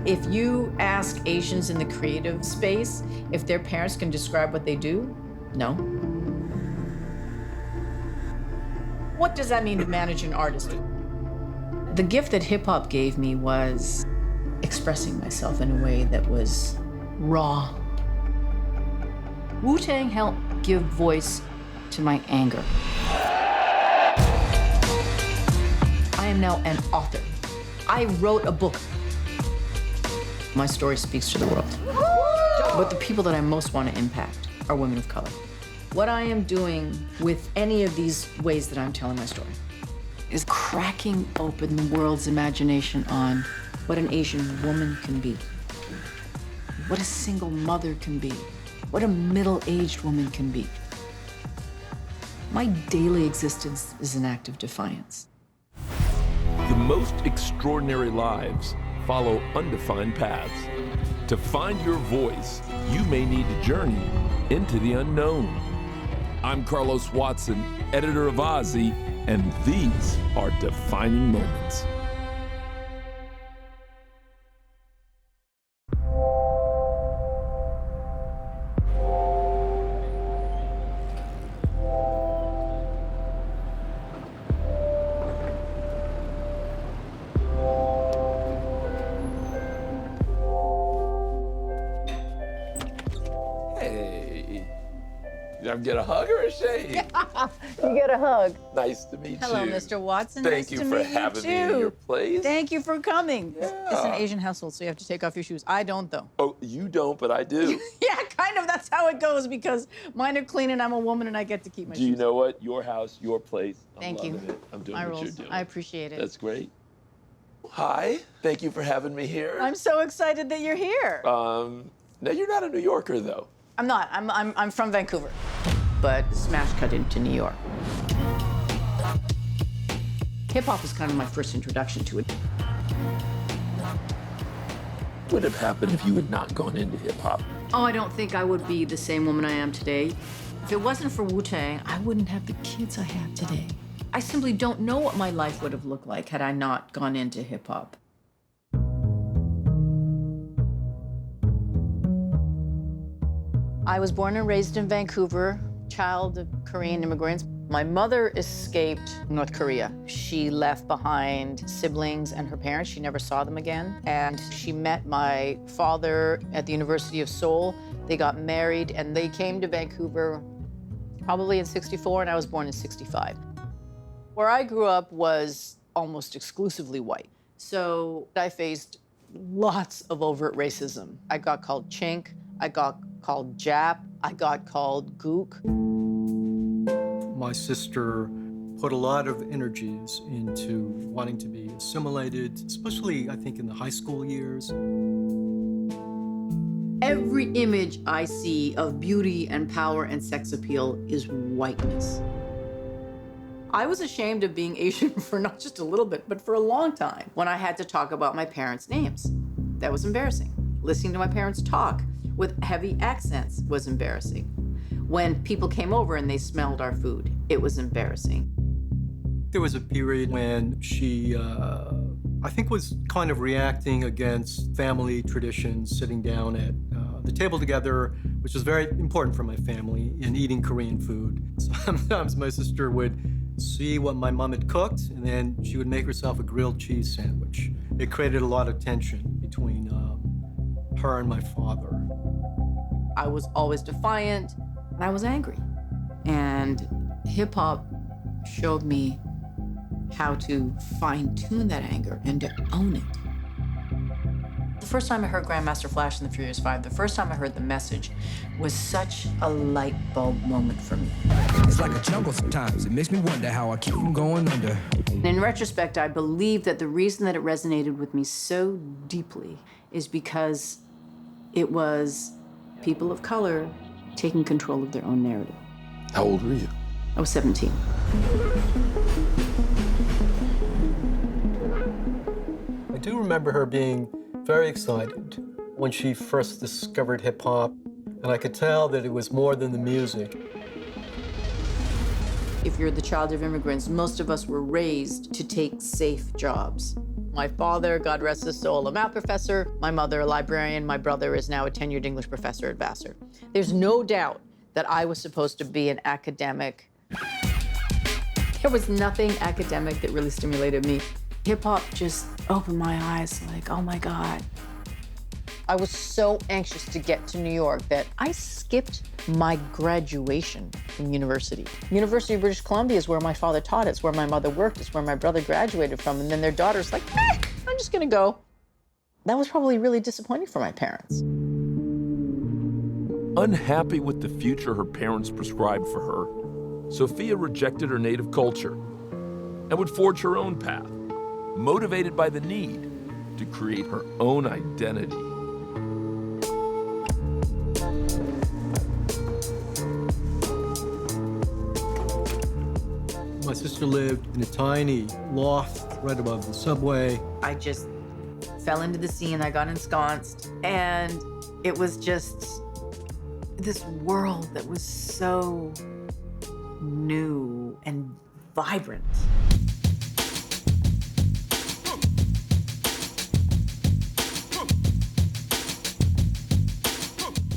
If you ask Asians in the creative space if their parents can describe what they do, no. What does that mean to manage an artist? The gift that hip hop gave me was expressing myself in a way that was raw. Wu-Tang helped give voice to my anger. I am now an author. I wrote a book. My story speaks to the world. But the people that I most want to impact are women of color. What I am doing with any of these ways that I'm telling my story is cracking open the world's imagination on what an Asian woman can be, what a single mother can be, what a middle-aged woman can be. My daily existence is an act of defiance. The most extraordinary lives follow undefined paths. To find your voice, you may need to journey into the unknown. I'm Carlos Watson, editor of OZY, and these are Defining Moments. Did I get a hug or a shake? You get a hug. Nice to meet Hello, you. Mr. Watson. Thank Nice you to for meet having you me in too. your place. Thank you for coming. Yeah. It's an Asian household, so you have to take off your shoes. I don't, though. Oh, you don't, but I do. Yeah, kind of. That's how it goes because mine are clean and I'm a woman and I get to keep my shoes. Do you know what? Your house, your place. Thank I'm you. loving it. I'm doing My what rules. you're doing. I appreciate it. That's great. Hi. Thank you for having me here. I'm so excited that you're here. Now you're not a New Yorker though. I'm not. I'm from Vancouver, but smash cut into New York. Hip hop was kind of my first introduction to it. What would have happened if you had not gone into hip hop? Oh, I don't think I would be the same woman I am today. If it wasn't for Wu-Tang, I wouldn't have the kids I have today. I simply don't know what my life would have looked like had I not gone into hip hop. I was born and raised in Vancouver, child of Korean immigrants. My mother escaped North Korea. She left behind siblings and her parents. She never saw them again. And she met my father at the University of Seoul. They got married and they came to Vancouver probably in '64, and I was born in '65. Where I grew up was almost exclusively white. So I faced lots of overt racism. I got called chink, I got called Jap, I got called gook. My sister put a lot of energies into wanting to be assimilated, especially, I think, in the high school years. Every image I see of beauty and power and sex appeal is whiteness. I was ashamed of being Asian for not just a little bit, but for a long time when I had to talk about my parents' names. That was embarrassing. Listening to my parents talk with heavy accents was embarrassing. When people came over and they smelled our food, it was embarrassing. There was a period when she, I think, was kind of reacting against family traditions, sitting down at the table together, which was very important for my family, and eating Korean food. Sometimes my sister would see what my mom had cooked, and then she would make herself a grilled cheese sandwich. It created a lot of tension between her and my father. I was always defiant, and I was angry. And hip hop showed me how to fine-tune that anger and to own it. The first time I heard Grandmaster Flash and the Furious Five, the first time I heard the message was such a light bulb moment for me. It's like a jungle sometimes. It makes me wonder how I keep from going under. In retrospect, I believe that the reason that it resonated with me so deeply is because it was people of color taking control of their own narrative. How old were you? I was 17. I do remember her being very excited when she first discovered hip hop, and I could tell that it was more than the music. If you're the child of immigrants, most of us were raised to take safe jobs. My father, God rest his soul, a math professor. My mother, a librarian. My brother is now a tenured English professor at Vassar. There's no doubt that I was supposed to be an academic. There was nothing academic that really stimulated me. Hip-hop just opened my eyes like, oh my God. I was so anxious to get to New York that I skipped my graduation from university. University of British Columbia is where my father taught. It's where my mother worked. It's where my brother graduated from. And then their daughter's like, I'm just gonna go. That was probably really disappointing for my parents. Unhappy with the future her parents prescribed for her, Sophia rejected her native culture and would forge her own path, motivated by the need to create her own identity. My sister lived in a tiny loft right above the subway. I just fell into the scene. I got ensconced, and it was just this world that was so new and vibrant.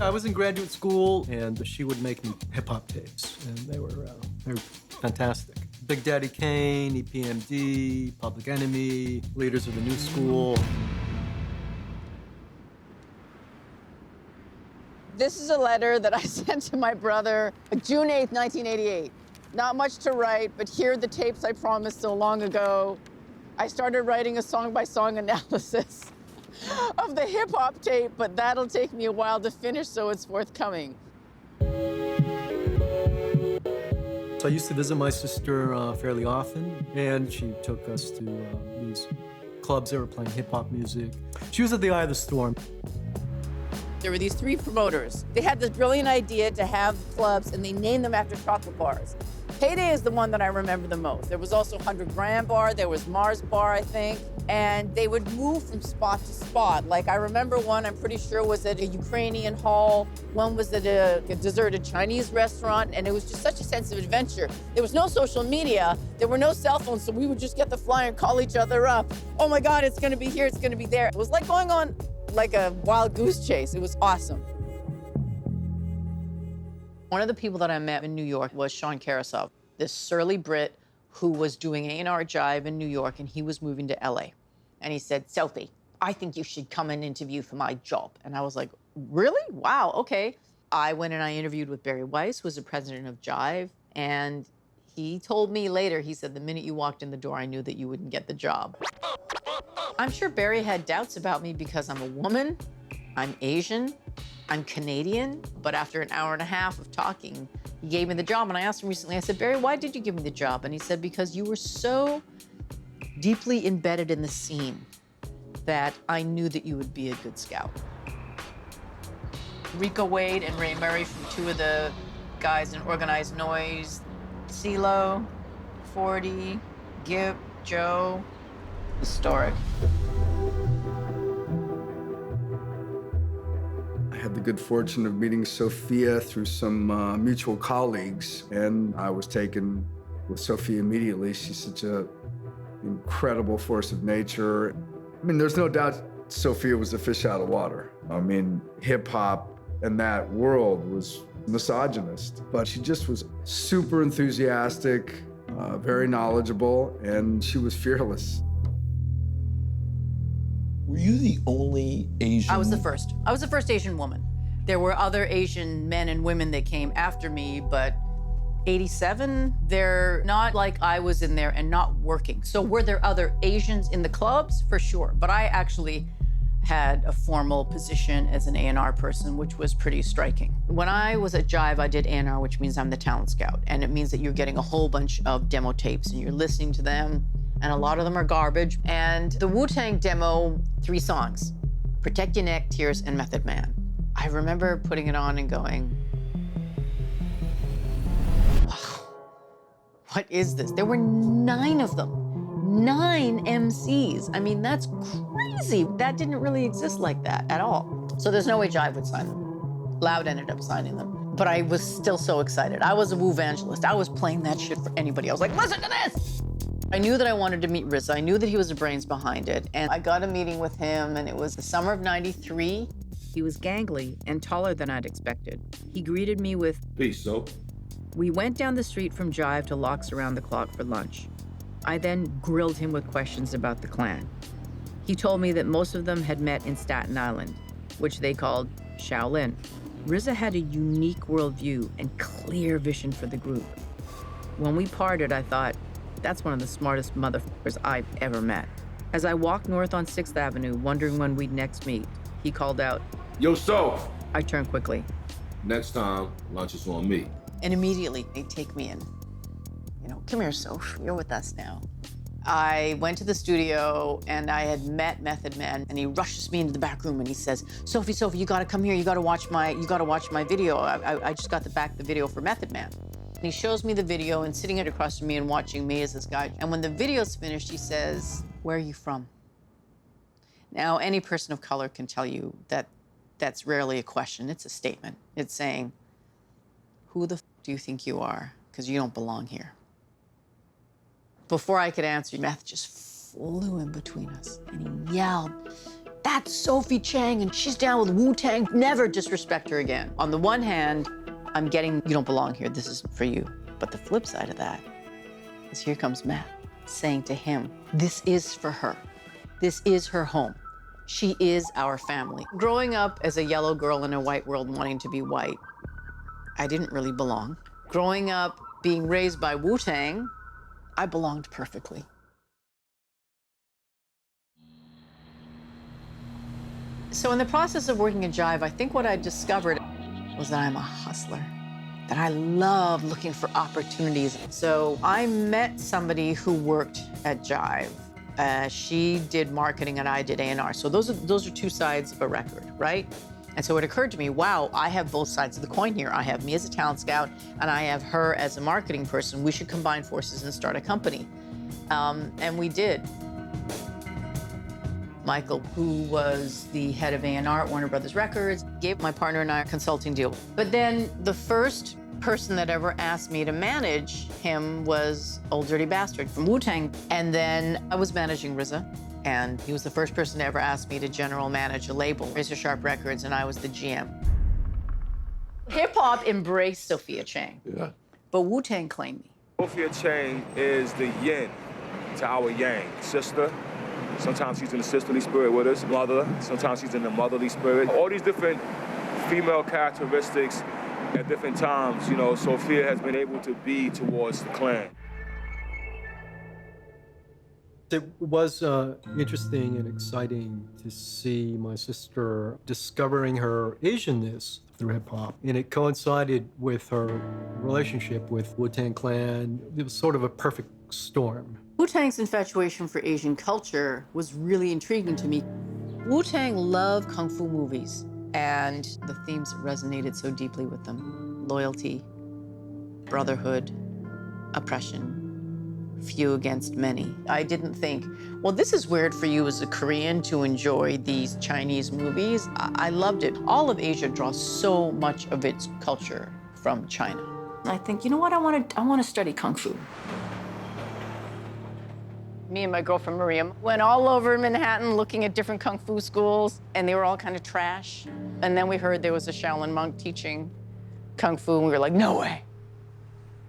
I was in graduate school, and she would make me hip-hop tapes, and they were fantastic. Big Daddy Kane, EPMD, Public Enemy, Leaders of the New School. This is a letter that I sent to my brother June 8th, 1988. Not much to write, but here are the tapes I promised so long ago. I started writing a song-by-song analysis of the hip-hop tape, but that'll take me a while to finish, so it's forthcoming. So I used to visit my sister fairly often, and she took us to these clubs that were playing hip-hop music. She was at the eye of the storm. There were these three promoters. They had this brilliant idea to have clubs, and they named them after chocolate bars. Payday is the one that I remember the most. There was also 100 Gram Bar, there was Mars Bar, I think, and they would move from spot to spot. Like, I remember one, I'm pretty sure, was at a Ukrainian hall. One was at a deserted Chinese restaurant, and it was just such a sense of adventure. There was no social media, there were no cell phones, so we would just get the flyer and call each other up. Oh my God, it's gonna be here, it's gonna be there. It was like going on like a wild goose chase. It was awesome. One of the people that I met in New York was Sean Karasov, this surly Brit who was doing A&R Jive in New York, and he was moving to LA. And he said, Sophie, I think you should come and interview for my job. And I was like, really? Wow, okay. I went and I interviewed with Barry Weiss, who was the president of Jive, and he told me later, he said, the minute you walked in the door, I knew that you wouldn't get the job. I'm sure Barry had doubts about me because I'm a woman, I'm Asian, I'm Canadian, but after an hour and a half of talking, he gave me the job. And I asked him recently, I said, Barry, why did you give me the job? And he said, because you were so deeply embedded in the scene that I knew that you would be a good scout. Rico Wade and Ray Murray from two of the guys in Organized Noise, CeeLo, 40, Gip, Joe, historic. I had the good fortune of meeting Sophia through some mutual colleagues, and I was taken with Sophia immediately. She's such an incredible force of nature. I mean, there's no doubt Sophia was a fish out of water. I mean, hip-hop and that world was misogynist, but she just was super enthusiastic, very knowledgeable, and she was fearless. Were you the only Asian? I was the first. I was the first Asian woman. There were other Asian men and women that came after me, but 87, they're not like I was in there and not working. So were there other Asians in the clubs? For sure. But I actually had a formal position as an A&R person, which was pretty striking. When I was at Jive, I did A&R, which means I'm the talent scout. And it means that you're getting a whole bunch of demo tapes and you're listening to them, and a lot of them are garbage. And the Wu-Tang demo, 3 songs, Protect Your Neck, Tears, and Method Man. I remember putting it on and going, wow, what is this? There were 9 of them. 9 MCs. I mean, that's crazy. That didn't really exist like that at all. So there's no way Jive would sign them. Loud ended up signing them. But I was still so excited. I was a Wu evangelist. I was playing that shit for anybody. I was like, listen to this! I knew that I wanted to meet Riza. I knew that he was the brains behind it. And I got a meeting with him, and it was the summer of '93. He was gangly and taller than I'd expected. He greeted me with, "Peace, so." We went down the street from Jive to Locks Around the Clock for lunch. I then grilled him with questions about the Klan. He told me that most of them had met in Staten Island, which they called Shaolin. Riza had a unique worldview and clear vision for the group. When we parted, I thought, that's one of the smartest motherfuckers I've ever met. As I walked north on 6th Avenue, wondering when we'd next meet, he called out, "Yo, so." I turned quickly. "Next time, lunch is on me." And immediately, they'd take me in. Come here, Soph, you're with us now. I went to the studio, and I had met Method Man, and he rushes me into the back room, and he says, Sophie, you gotta come here. You gotta watch my video. I just got the video for Method Man. And he shows me the video, and sitting right across from me and watching me is this guy. And when the video's finished, he says, where are you from? Now, any person of color can tell you that that's rarely a question. It's a statement. It's saying, who the f do you think you are? Because you don't belong here. Before I could answer, Meth just flew in between us, and he yelled, that's Sophie Chang, and she's down with Wu-Tang. Never disrespect her again. On the one hand, I'm getting, you don't belong here. This is for you. But the flip side of that is here comes Meth saying to him, this is for her. This is her home. She is our family. Growing up as a yellow girl in a white world wanting to be white, I didn't really belong. Growing up being raised by Wu-Tang, I belonged perfectly. So in the process of working at Jive, I think what I discovered was that I'm a hustler, that I love looking for opportunities. So I met somebody who worked at Jive. She did marketing and I did A&R. So those are two sides of a record, right? And so it occurred to me, wow, I have both sides of the coin here. I have me as a talent scout, and I have her as a marketing person. We should combine forces and start a company. And we did. Michael, who was the head of A&R at Warner Brothers Records, gave my partner and I a consulting deal. But then the first person that ever asked me to manage him was Old Dirty Bastard from Wu-Tang. And then I was managing RZA. And he was the first person to ever ask me to general manage a label, Razor Sharp Records, and I was the GM. Hip-hop embraced Sophia Chang, Yeah. but Wu-Tang claimed me. Sophia Chang is the yin to our yang, sister. Sometimes she's in the sisterly spirit with us, mother. Sometimes she's in the motherly spirit. All these different female characteristics at different times, Sophia has been able to be towards the clan. It was interesting and exciting to see my sister discovering her Asianness through hip-hop. And it coincided with her relationship with Wu-Tang Clan. It was sort of a perfect storm. Wu-Tang's infatuation for Asian culture was really intriguing to me. Wu-Tang loved kung fu movies and the themes that resonated so deeply with them. Loyalty, brotherhood, oppression, few against many. I didn't think, well, this is weird for you as a Korean to enjoy these Chinese movies. I loved it. All of Asia draws so much of its culture from China. I think, you know what, I want to study kung fu. Me and my girlfriend Maria went all over Manhattan looking at different kung fu schools, and they were all kind of trash. And then we heard there was a Shaolin monk teaching kung fu, and we were like, no way.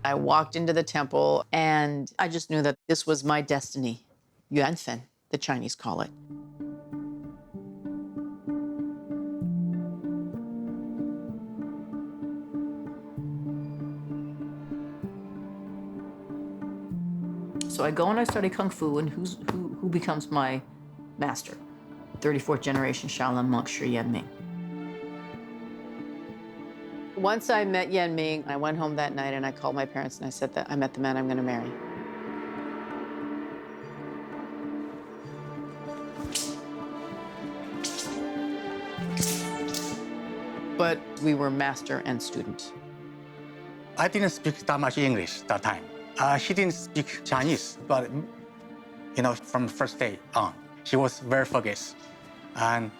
I walked into the temple, and I just knew that this was my destiny. Yuanfen, the Chinese call it. So I go and I study Kung Fu, and who becomes my master? 34th generation Shaolin monk, Shi Yanming. Once I met Yanming, I went home that night and I called my parents and I said that I met the man I'm gonna marry. But we were master and student. I didn't speak that much English that time. She didn't speak Chinese, but from the first day on, she was very focused and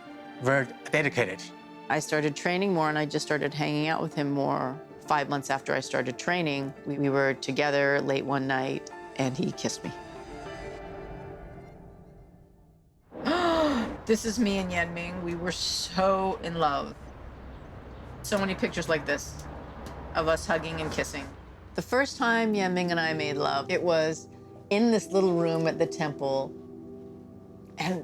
very dedicated. I started training more, and I just started hanging out with him more. 5 months after I started training, we were together late one night, and he kissed me. This is me and Yan Ming. We were so in love. So many pictures like this of us hugging and kissing. The first time Yan Ming and I made love, it was in this little room at the temple. And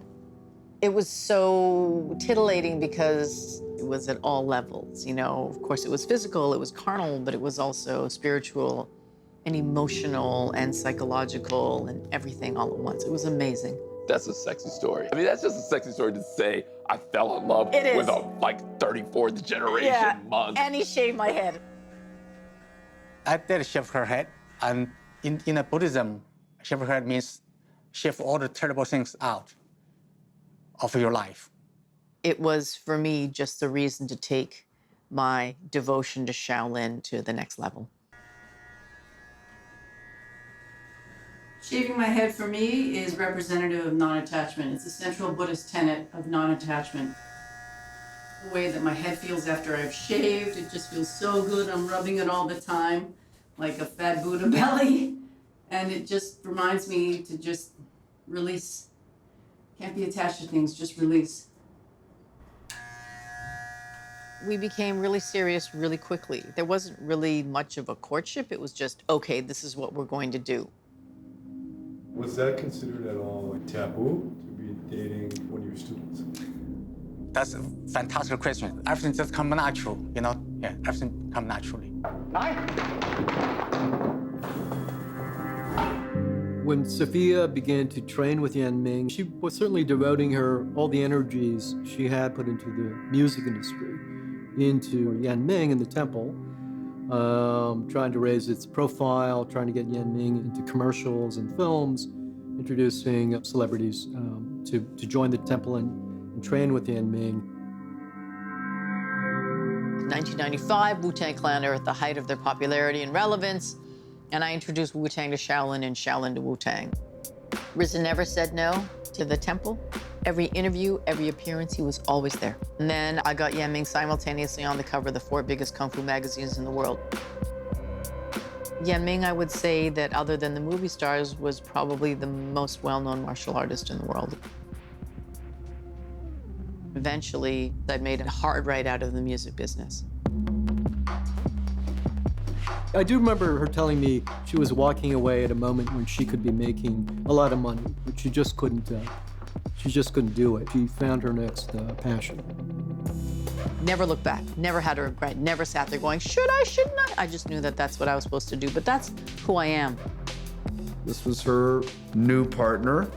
it was so titillating because it was at all levels, you know. Of course, it was physical, it was carnal, but it was also spiritual and emotional and psychological and everything all at once. It was amazing. That's a sexy story. I mean, that's just a sexy story to say I fell in love It is. with a like 34th generation monk. And he shaved my head. I did shave her head, and in Buddhism, shave her head means shave all the terrible things out of your life. It was, for me, just the reason to take my devotion to Shaolin to the next level. Shaving my head for me is representative of non-attachment. It's a central Buddhist tenet of non-attachment. The way that my head feels after I've shaved, it just feels so good. I'm rubbing it all the time, like a fat Buddha belly. And it just reminds me to just release. Can't be attached to things, just release. We became really serious really quickly. There wasn't really much of a courtship. It was just, okay, this is what we're going to do. Was that considered at all like taboo to be dating one of your students? That's a fantastic question. Everything just comes natural, you know? Yeah, everything comes naturally. When Sophia began to train with Yan Ming, she was certainly devoting all the energies she had put into the music industry, into Yan Ming in the temple, trying to raise its profile, trying to get Yan Ming into commercials and films, introducing celebrities to join the temple and train with Yan Ming. In 1995, Wu-Tang Clan are at the height of their popularity and relevance, and I introduced Wu-Tang to Shaolin and Shaolin to Wu-Tang. RZA never said no to the temple. Every interview, every appearance, he was always there. And then I got Yan Ming simultaneously on the cover of the 4 biggest kung fu magazines in the world. Yan Ming, I would say that other than the movie stars, was probably the most well-known martial artist in the world. Eventually, I made a hard right out of the music business. I do remember her telling me she was walking away at a moment when she could be making a lot of money, but she just couldn't do it. She found her next passion. Never looked back, never had a regret, never sat there going, should I, shouldn't I? I just knew that that's what I was supposed to do, but that's who I am. This was her new partner,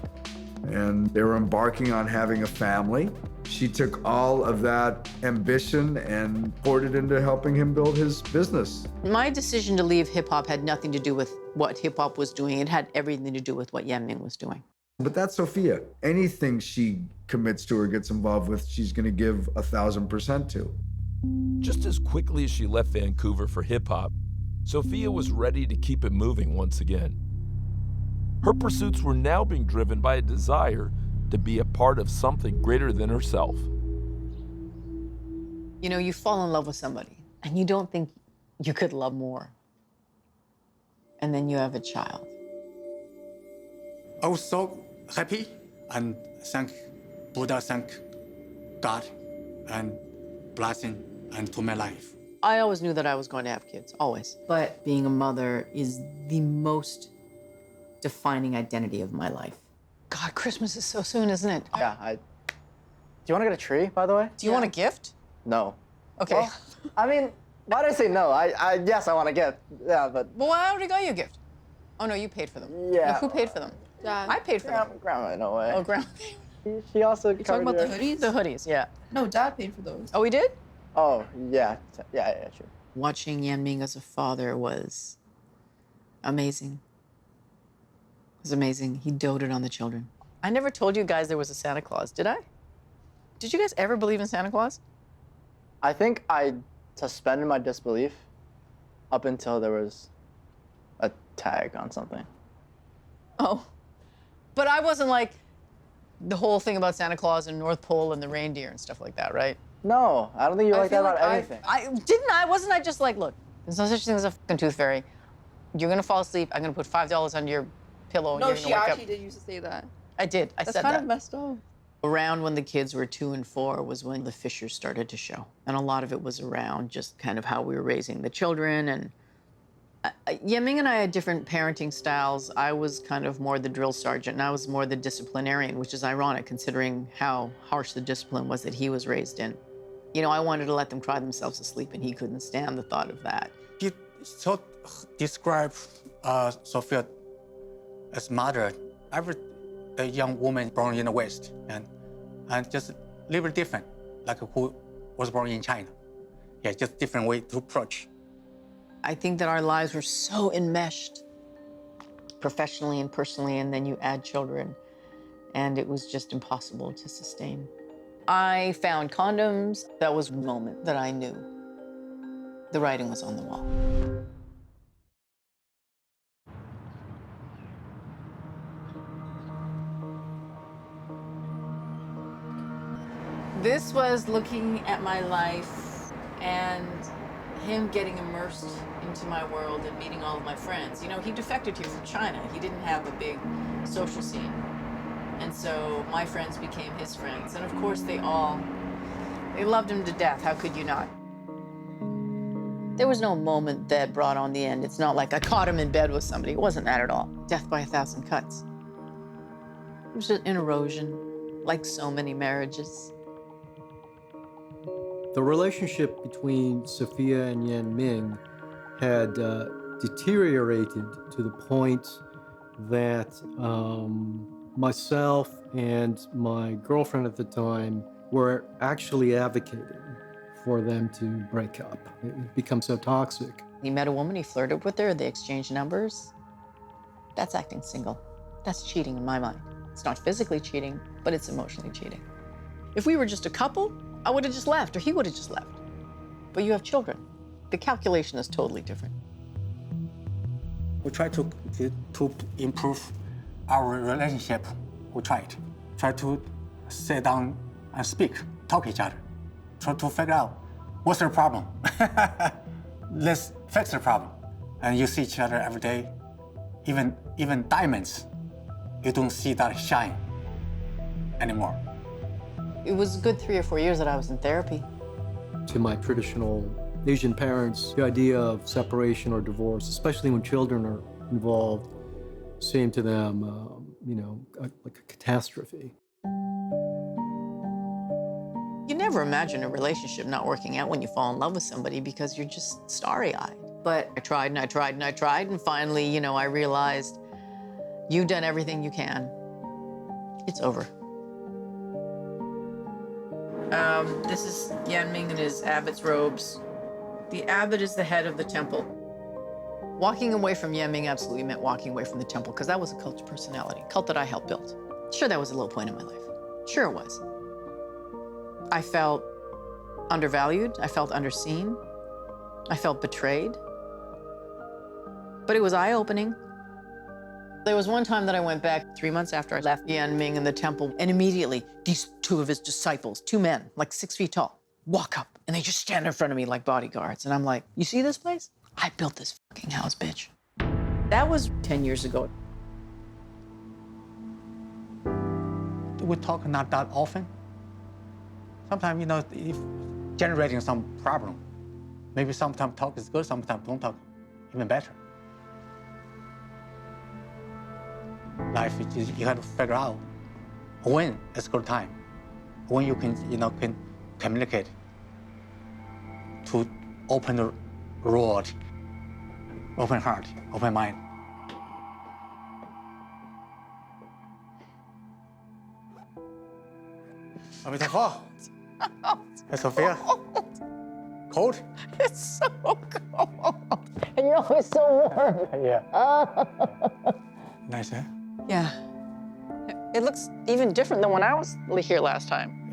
and they were embarking on having a family. She took all of that ambition and poured it into helping him build his business. My decision to leave hip-hop had nothing to do with what hip-hop was doing. It had everything to do with what Yan Ming was doing. But that's Sophia. Anything she commits to or gets involved with, she's going to give 1,000% to. Just as quickly as she left Vancouver for hip-hop, Sophia was ready to keep it moving once again. Her pursuits were now being driven by a desire to be a part of something greater than herself. You know, you fall in love with somebody, and you don't think you could love more. And then you have a child. I was so happy and thank Buddha, thank God, and blessing into my life. I always knew that I was going to have kids, always. But being a mother is the most defining identity of my life. God, Christmas is so soon, isn't it? Yeah, do you want to get a tree, by the way? Do you want a gift? No. Okay. Well, I mean, why did I say no? Yes, I want a gift. Yeah, but... Well, I already got you a gift. Oh, no, you paid for them. Yeah. No, who paid for them? Dad. I paid for them. Grandma, no way. Oh, Grandma. She also You talking about the hoodies? The hoodies, yeah. No, Dad paid for those. Oh, we did? Oh, yeah. Yeah, sure. Watching Yan Ming as a father was amazing. It was amazing. He doted on the children. I never told you guys there was a Santa Claus, did I? Did you guys ever believe in Santa Claus? I think I suspended my disbelief up until there was a tag on something. Oh. But I wasn't like the whole thing about Santa Claus and North Pole and the reindeer and stuff like that, right? No, I don't think you're like that about anything. Wasn't I just like, look, there's no such thing as a fucking tooth fairy. You're gonna fall asleep, I'm gonna put $5 under your pillow and No, you're she gonna wake actually up. did used to say that. I did, I That's said kind that. of messed up. Around when the kids were 2 and 4 was when the fissures started to show. And a lot of it was around just kind of how we were raising the children. And Yanming and I had different parenting styles. I was kind of more the drill sergeant, and I was more the disciplinarian, which is ironic considering how harsh the discipline was that he was raised in. You know, I wanted to let them cry themselves to sleep, and he couldn't stand the thought of that. He so described Sophia as mother. A young woman born in the West, and just a little bit different, like who was born in China. Yeah, just different way to approach. I think that our lives were so enmeshed, professionally and personally, and then you add children, and it was just impossible to sustain. I found condoms. That was the moment that I knew the writing was on the wall. This was looking at my life and him getting immersed into my world and meeting all of my friends. You know, he defected here from China. He didn't have a big social scene. And so my friends became his friends. And of course they loved him to death. How could you not? There was no moment that brought on the end. It's not like I caught him in bed with somebody. It wasn't that at all. Death by 1,000 cuts. It was just an erosion, like so many marriages. The relationship between Sophia and Yanming had deteriorated to the point that myself and my girlfriend at the time were actually advocating for them to break up. It had become so toxic. He met a woman, he flirted with her, they exchanged numbers. That's acting single. That's cheating in my mind. It's not physically cheating, but it's emotionally cheating. If we were just a couple, I would have just left, or he would have just left. But you have children. The calculation is totally different. We try to improve our relationship. We try to sit down and speak, talk each other, try to figure out what's the problem. Let's fix the problem. And you see each other every day. Even diamonds, you don't see that shine anymore. It was a good 3 or 4 years that I was in therapy. To my traditional Asian parents, the idea of separation or divorce, especially when children are involved, seemed to them, like a catastrophe. You never imagine a relationship not working out when you fall in love with somebody because you're just starry-eyed. But I tried and I tried and I tried, and finally, you know, I realized you've done everything you can. It's over. This is Yanming in his abbot's robes. The abbot is the head of the temple. Walking away from Yanming absolutely meant walking away from the temple, because that was a cult of personality, cult that I helped build. Sure, that was a low point in my life. Sure it was. I felt undervalued, I felt underseen, I felt betrayed. But it was eye-opening. There was one time that I went back 3 months after I left Yanming in the temple, and immediately these 2 of his disciples, 2 men, like 6 feet tall, walk up, and they just stand in front of me like bodyguards. And I'm like, you see this place? I built this fucking house, bitch. That was 10 years ago. We talk not that often. Sometimes, you know, if generating some problem. Maybe sometimes talk is good, sometimes don't talk, even better. Life, you have to figure out when it's good time, when you can, can communicate to open the road, open heart, open mind. Hey, Sophia. Cold? It's so cold. And you're always so warm. Yeah. Nice, huh? Yeah. It looks even different than when I was here last time.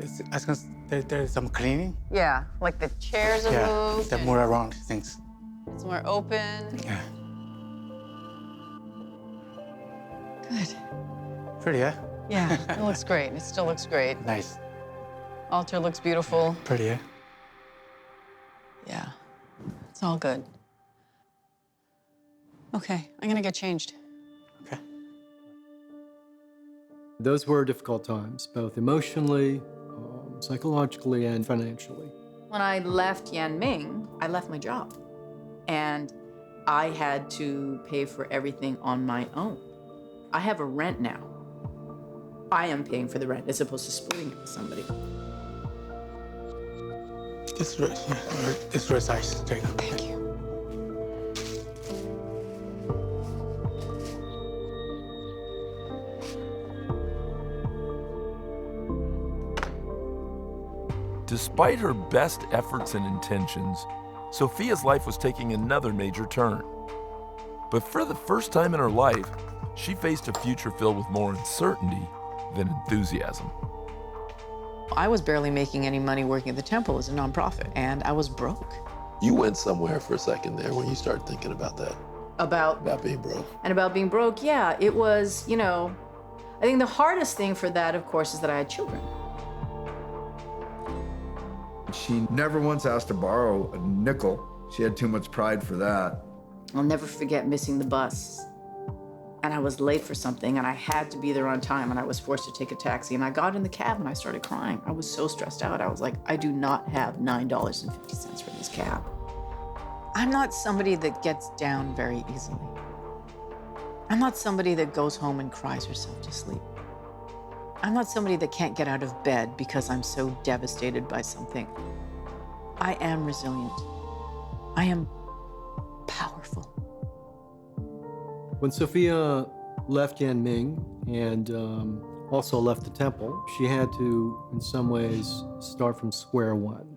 There's some cleaning. Yeah, like the chairs are moved. They're more around things. It's more open. Yeah. Good. Pretty, huh? Yeah, it looks great. It still looks great. Nice. Altar looks beautiful. Pretty, huh? Yeah, it's all good. Okay, I'm gonna get changed. Okay. Those were difficult times, both emotionally, psychologically, and financially. When I left Yan Ming, I left my job. And I had to pay for everything on my own. I have a rent now. I am paying for the rent as opposed to splitting it with somebody. This dress size, take it. Thank you. Despite her best efforts and intentions, Sophia's life was taking another major turn. But for the first time in her life, she faced a future filled with more uncertainty than enthusiasm. I was barely making any money working at the temple as a nonprofit, and I was broke. You went somewhere for a second there when you started thinking about that. About being broke. And about being broke, yeah. It was, I think the hardest thing for that, of course, is that I had children. She never once asked to borrow a nickel. She had too much pride for that. I'll never forget missing the bus. And I was late for something, and I had to be there on time, and I was forced to take a taxi. And I got in the cab, and I started crying. I was so stressed out. I was like, I do not have $9.50 for this cab. I'm not somebody that gets down very easily. I'm not somebody that goes home and cries herself to sleep. I'm not somebody that can't get out of bed because I'm so devastated by something. I am resilient. I am powerful. When Sophia left Yan Ming and also left the temple, she had to, in some ways, start from square one.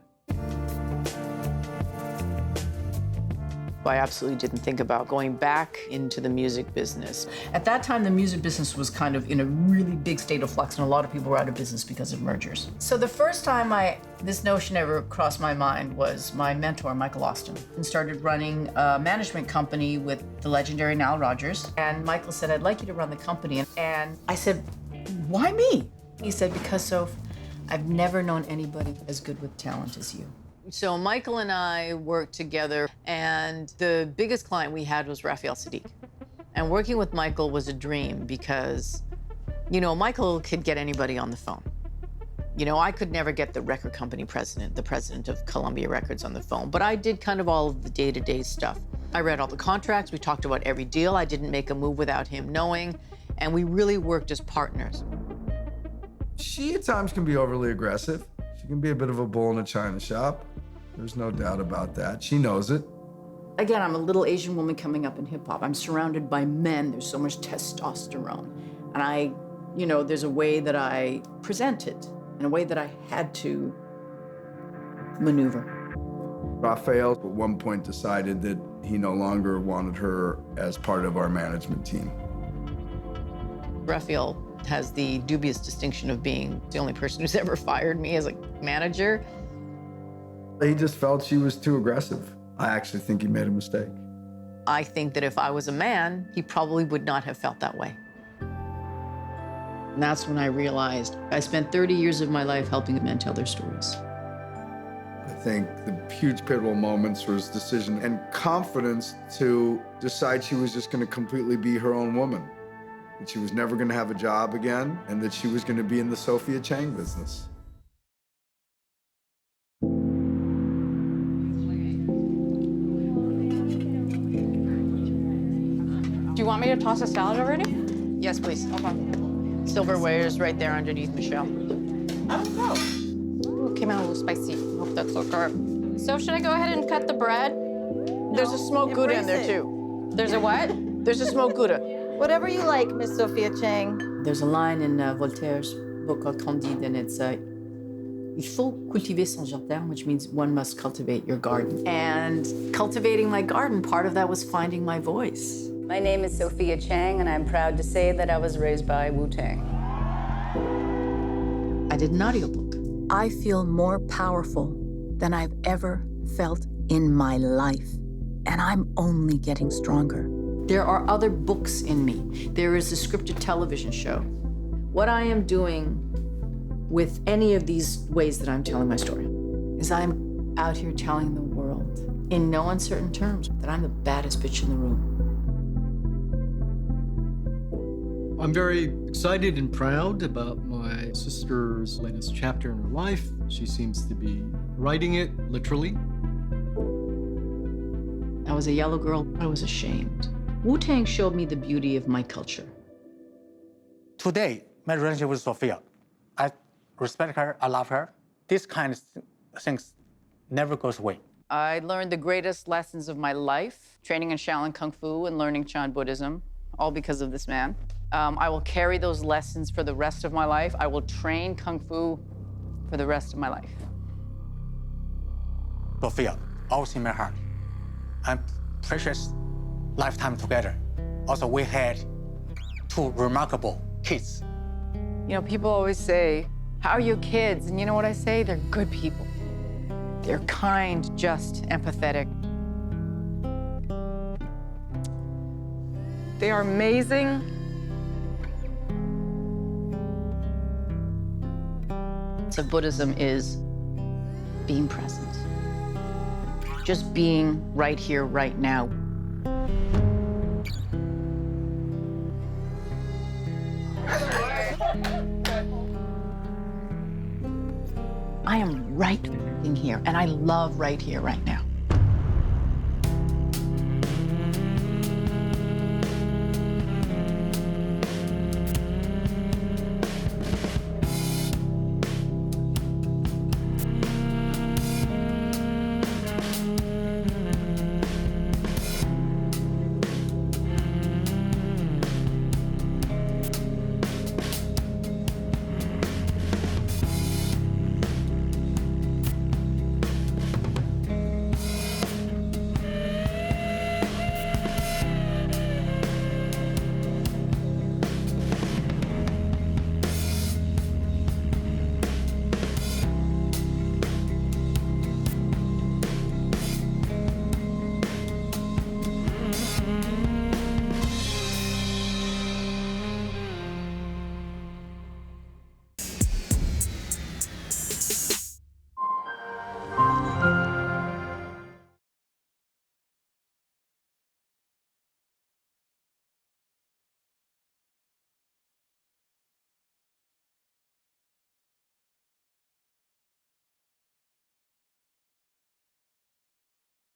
I absolutely didn't think about going back into the music business. At that time, the music business was kind of in a really big state of flux, and a lot of people were out of business because of mergers. So the first time this notion ever crossed my mind was my mentor, Michael Austin, and started running a management company with the legendary Nile Rodgers. And Michael said, I'd like you to run the company. And I said, why me? He said, because, Soph, I've never known anybody as good with talent as you. So Michael and I worked together, and the biggest client we had was Raphael Saadiq. And working with Michael was a dream because, Michael could get anybody on the phone. I could never get the record company president, the president of Columbia Records on the phone, but I did kind of all of the day-to-day stuff. I read all the contracts, we talked about every deal. I didn't make a move without him knowing, and we really worked as partners. She at times can be overly aggressive. She can be a bit of a bull in a china shop. There's no doubt about that. She knows it. Again, I'm a little Asian woman coming up in hip hop. I'm surrounded by men. There's so much testosterone. And there's a way that I present it, and a way that I had to maneuver. Raphael at one point decided that he no longer wanted her as part of our management team. Raphael has the dubious distinction of being the only person who's ever fired me as a manager. He just felt she was too aggressive. I actually think he made a mistake. I think that if I was a man, he probably would not have felt that way. And that's when I realized I spent 30 years of my life helping men tell their stories. I think the huge pivotal moments was decision and confidence to decide she was just going to completely be her own woman. That she was never going to have a job again, and that she was going to be in the Sophia Chang business. Do you want me to toss a salad already? Yes, please. Okay. Silverware is right there underneath Michelle. Ooh, came out a little spicy. Hope that's okay. So should I go ahead and cut the bread? There's a smoked Gouda in there, too. There's a what? There's a smoked Gouda. Whatever you like, Miss Sophia Chang. There's a line in Voltaire's book called Candide, and it's, Il faut cultiver son jardin, which means one must cultivate your garden. And cultivating my garden, part of that was finding my voice. My name is Sophia Chang, and I'm proud to say that I was raised by Wu-Tang. I did an audiobook. I feel more powerful than I've ever felt in my life, and I'm only getting stronger. There are other books in me. There is a scripted television show. What I am doing with any of these ways that I'm telling my story is I'm out here telling the world, in no uncertain terms, that I'm the baddest bitch in the room. I'm very excited and proud about my sister's latest chapter in her life. She seems to be writing it, literally. I was a yellow girl. I was ashamed. Wu-Tang showed me the beauty of my culture. Today, my relationship with Sophia, I respect her, I love her. This kind of things never goes away. I learned the greatest lessons of my life, training in Shaolin Kung Fu and learning Chan Buddhism, all because of this man. I will carry those lessons for the rest of my life. I will train Kung Fu for the rest of my life. Sophia, always in my heart. And precious lifetime together. Also, we had 2 remarkable kids. You know, people always say, how are your kids? And you know what I say? They're good people. They're kind, just, empathetic. They are amazing. So Buddhism is being present. Just being right here, right now. I am right here, and I love right here, right now.